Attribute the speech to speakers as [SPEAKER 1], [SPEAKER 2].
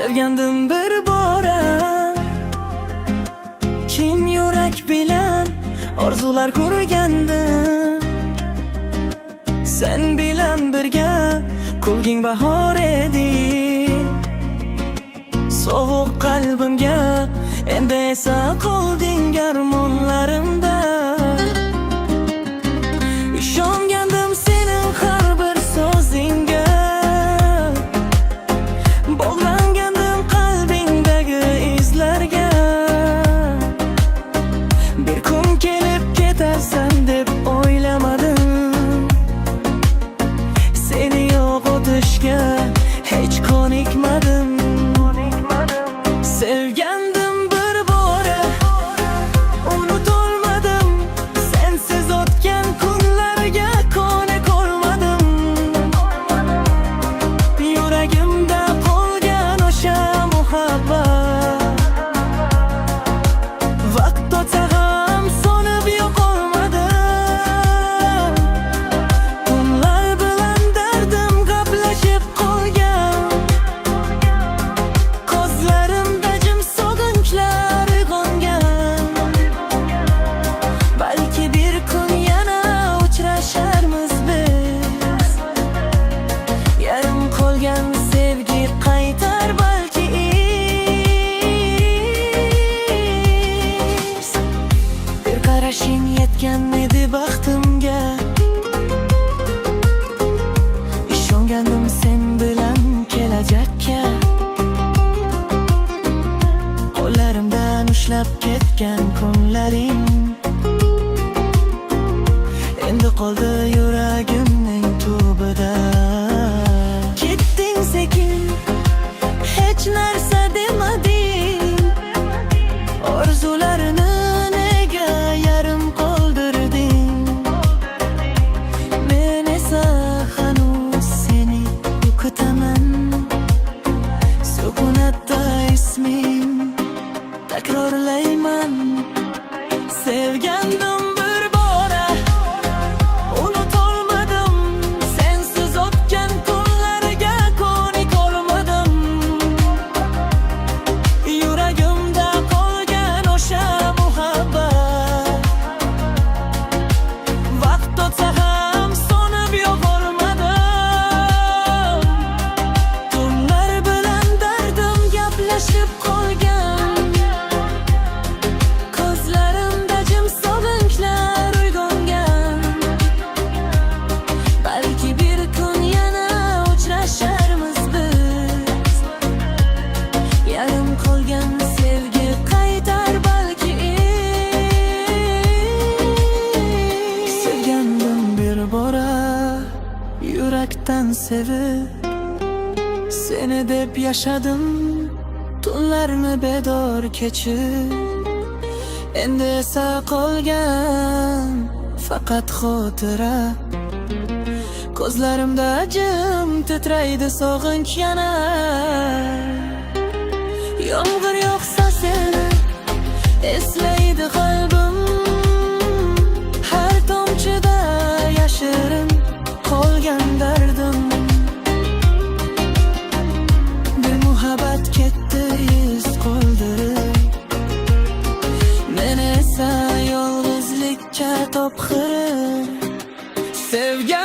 [SPEAKER 1] Sevgandim bir bora, chin yurak bilan orzular qurgandim. Sen bilan birga kulging bahor edi. Sovuq qalbimga endi esa qolding armonlarimda. Ishongandim sening har bir so'zingga, bog'langandim qalbingdagi izlarga. Bir kun kelib ketarsan deb o'ylamadim, seni yo'qotishga hech ko'nikmadim. Sevgandim bir bora, unutolmadim. Sensiz o'tgan kunlarga ko'nik olmadim. Yuragimda qolgan o'sha muhabbat, vaqt o'tsa ham so'nib yo'qolmadi. Tunlar bilan dardim gaplashib qolgan, ko'zlarimda jim sog'inchlar uyg'ongan. Balki bir kun yana uchrasharmiz biz. Yarim qolgan sevgi qaytar balki iz. Bir qarashing yetgan edi baxtimga. Ishongandim sen bilan kelajakka. Qo'llarimdan ushlab ketgan kunlaring endi qoldi yuragimning tubida. Ketding sekin, hech narsa demading. Orzularini nega yarim qoldirding? Men esa hanuz seni o'qitaman. Sukunatda isming takrorlayman. Sevgandim bir bora, unutolmadim. Sensiz o'tgan kunlarga ko'nik olmadim. Yuragimda qolgan o'sha muhabbat, vaqt o'tsa ham so'nib yo'qolmadi. Tunlar bilan dardim gaplashib qolgan, ko'zlarimda jim sog'inchlar uyg'ongan. Balki bir kun yana uchrasharmiz biz. Yarim qolgan sevgi qaytar balki iz. Sevgandim bir bora, yurakdan sevib, seni deb yashadim tunlarni bedor kechib. Endi esa qolgan faqat xotira. Ko'zlarimda jim titraydi sog'inch yana. Yomg'ir yog'sa seni eslaydi qalbim. Har tomchida yashirin qolgan dardim. Bir muhabbat ketdi iz qoldirib, men esa yolg'izlikka topqirib. Sevgan